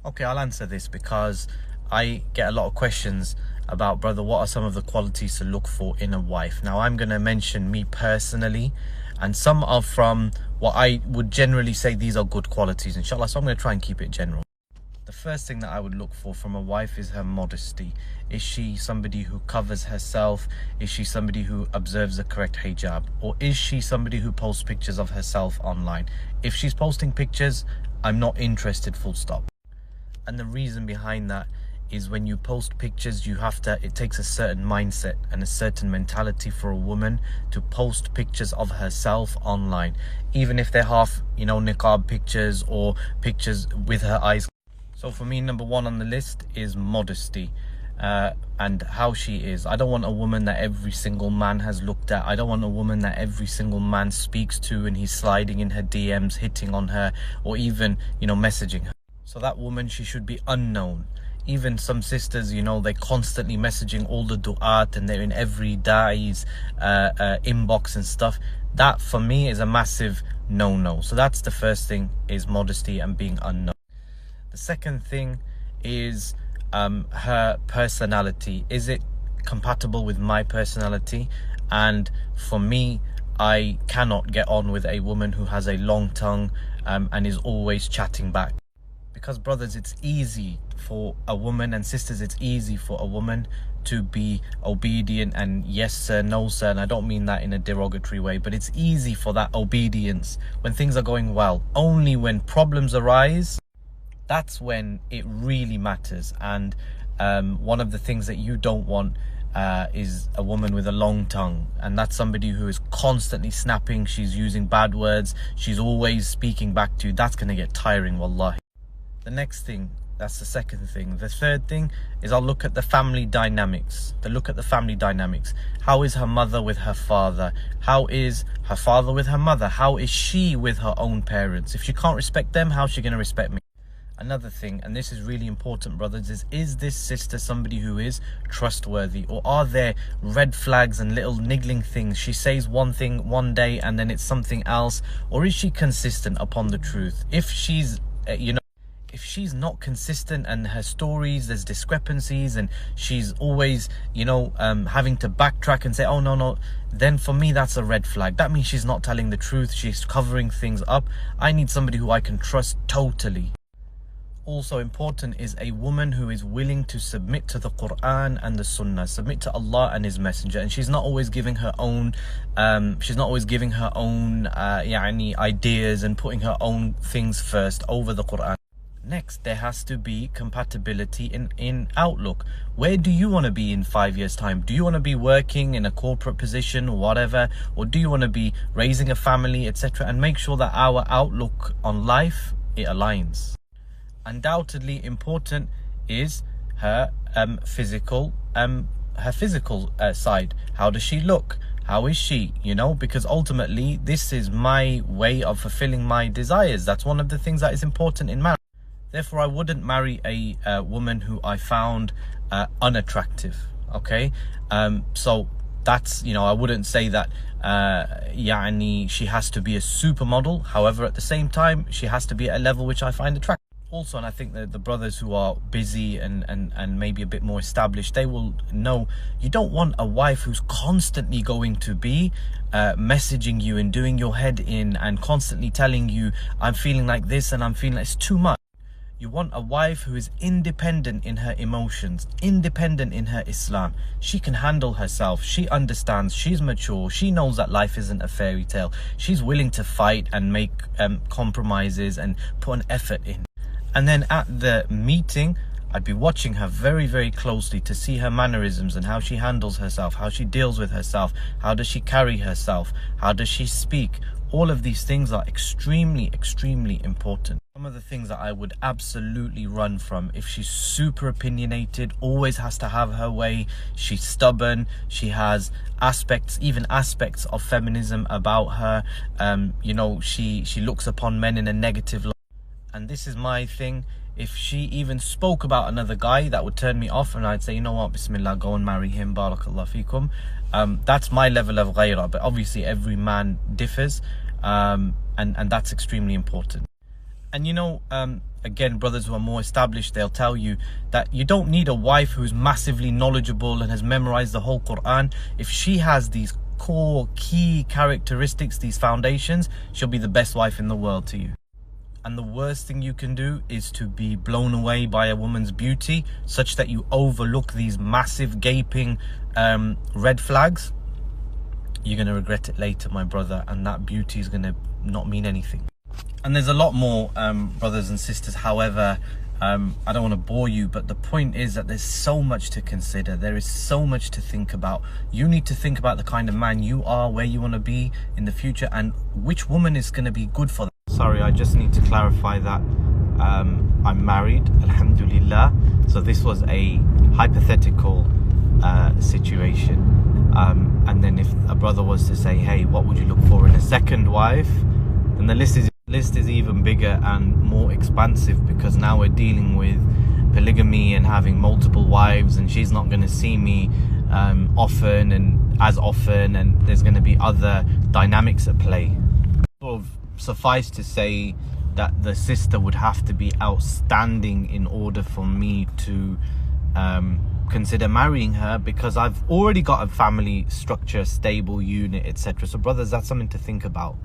Okay, I'll answer this because I get a lot of questions about, brother, what are some of the qualities to look for in a wife? Now, I'm going to mention me personally, and some are from what I would generally say these are good qualities, inshallah. So I'm going to try and keep it general. The first thing that I would look for from a wife is her modesty. Is she somebody who covers herself? Is she somebody who observes the correct hijab? Or is she somebody who posts pictures of herself online? If she's posting pictures, I'm not interested, full stop. And the reason behind that is when you post pictures, it takes a certain mindset and a certain mentality for a woman to post pictures of herself online, even if they're half, niqab pictures or pictures with her eyes. So for me, number one on the list is modesty. And how she is. I don't want a woman that every single man has looked at. I don't want a woman that every single man speaks to and he's sliding in her DMs, hitting on her, or even, messaging her. So that woman, she should be unknown. Even some sisters, they're constantly messaging all the du'at and they're in every da'i's inbox and stuff. That for me is a massive no-no. So that's the first thing, is modesty and being unknown. The second thing is her personality. Is it compatible with my personality? And for me, I cannot get on with a woman who has a long tongue and is always chatting back. Because brothers, it's easy for a woman, and sisters, it's easy for a woman to be obedient and yes sir, no sir, and I don't mean that in a derogatory way, but it's easy for that obedience when things are going well. Only when problems arise, that's when it really matters. And one of the things that you don't want is a woman with a long tongue, and that's somebody who is constantly snapping. She's using bad words, she's always speaking back to you. That's going to get tiring, wallahi. The next thing, that's the second thing. The third thing is I'll look at the family dynamics. How is her mother with her father? How is her father with her mother? How is she with her own parents? If she can't respect them, how's she going to respect me? Another thing, and this is really important, brothers, is this sister somebody who is trustworthy? Or are there red flags and little niggling things? She says one thing one day and then it's something else. Or is she consistent upon the truth? If she's, if she's not consistent and her stories, there's discrepancies and she's always, having to backtrack and say, oh, no, then for me, that's a red flag. That means she's not telling the truth. She's covering things up. I need somebody who I can trust totally. Also important is a woman who is willing to submit to the Quran and the Sunnah, submit to Allah and His Messenger, and she's not always giving her own ideas and putting her own things first over the Quran. Next, there has to be compatibility in outlook. Where do you want to be in 5 years' time? Do you want to be working in a corporate position or whatever? Or do you want to be raising a family, etc.? And make sure that our outlook on life, it aligns. Undoubtedly important is her physical side. How does she look? How is she? Because ultimately this is my way of fulfilling my desires. That's one of the things that is important in marriage. Therefore, I wouldn't marry a woman who I found unattractive. Okay, so that's, I wouldn't say that she has to be a supermodel. However, at the same time, she has to be at a level which I find attractive. Also, and I think that the brothers who are busy and maybe a bit more established, they will know you don't want a wife who's constantly going to be messaging you and doing your head in and constantly telling you, I'm feeling like this and I'm feeling like it's too much. You want a wife who is independent in her emotions, independent in her Islam. She can handle herself. She understands. She's mature. She knows that life isn't a fairy tale. She's willing to fight and make compromises and put an effort in. And then at the meeting, I'd be watching her very, very closely to see her mannerisms and how she handles herself, how she deals with herself, how does she carry herself, how does she speak. All of these things are extremely, extremely important. Some of the things that I would absolutely run from: if she's super opinionated, always has to have her way, she's stubborn, she has even aspects of feminism about her, she looks upon men in a negative light. And this is my thing: if she even spoke about another guy, that would turn me off, and I'd say, you know what, bismillah, go and marry him, barakallah fikum. That's my level of ghairah, but obviously every man differs, and that's extremely important. And you know, again, brothers who are more established, they'll tell you that you don't need a wife who's massively knowledgeable and has memorized the whole Quran. If she has these core key characteristics, these foundations, she'll be the best wife in the world to you. And the worst thing you can do is to be blown away by a woman's beauty such that you overlook these massive gaping red flags. You're going to regret it later, my brother, and that beauty is going to not mean anything. And there's a lot more, brothers and sisters. However, I don't want to bore you, but the point is that there's so much to consider. There is so much to think about. You need to think about the kind of man you are, where you want to be in the future, and which woman is going to be good for that. Sorry, I just need to clarify that I'm married, alhamdulillah. So this was a hypothetical situation. And then if a brother was to say, hey, what would you look for in a second wife? Then the list is even bigger and more expansive, because now we're dealing with polygamy and having multiple wives, and she's not going to see me often, and there's going to be other dynamics at play. Sort of suffice to say that the sister would have to be outstanding in order for me to consider marrying her, because I've already got a family structure, stable unit, etc. So brothers, that's something to think about.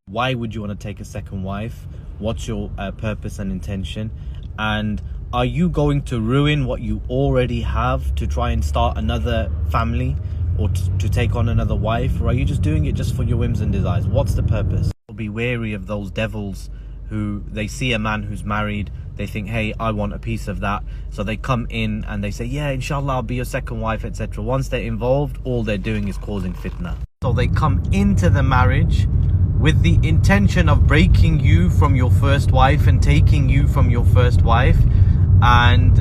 Why would you want to take a second wife? What's your purpose and intention? And are you going to ruin what you already have to try and start another family, or to take on another wife? Or are you just doing it just for your whims and desires? What's the purpose? Be wary of those devils who, they see a man who's married, they think, hey, I want a piece of that, so they come in and they say, yeah, inshallah, I'll be your second wife, etc. Once they're involved, all they're doing is causing fitna. So they come into the marriage with the intention of breaking you from your first wife and taking you from your first wife, and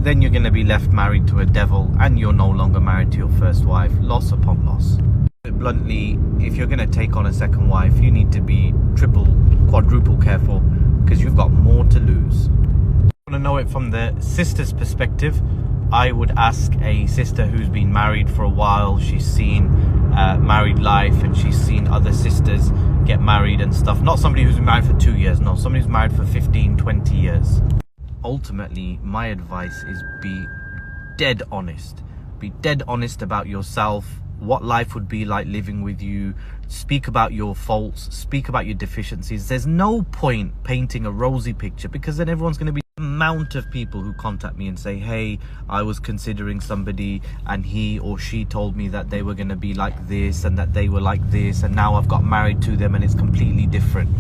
then you're going to be left married to a devil, and you're no longer married to your first wife. Loss upon loss. Bluntly, if you're going to take on a second wife, you need to be triple, quadruple careful, because you've got more to lose. I want to know it from the sister's perspective. I would ask a sister who's been married for a while, she's seen married life, and she's seen other sisters get married and stuff. Not somebody who's been married for 2 years, no, somebody who's married for 15, 20 years. Ultimately, my advice is be dead honest. Be dead honest about yourself, what life would be like living with you. Speak about your faults, speak about your deficiencies. There's no point painting a rosy picture, because then everyone's going to be the amount of people who contact me and say, hey, I was considering somebody and he or she told me that they were going to be like this and that they were like this, and now I've got married to them and it's completely different.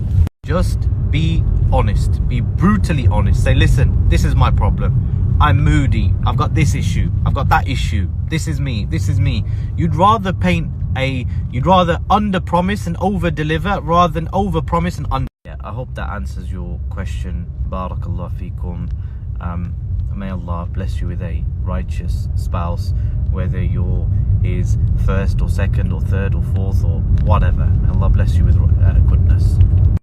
Just be honest, be brutally honest. Say, listen, this is my problem. I'm moody, I've got this issue, I've got that issue, this is me, this is me. You'd rather under promise and over deliver rather than over promise and under. Yeah, I hope that answers your question. Barakallah feekum. May Allah bless you with a righteous spouse, whether you're his first or second or third or fourth or whatever. May Allah bless you with goodness.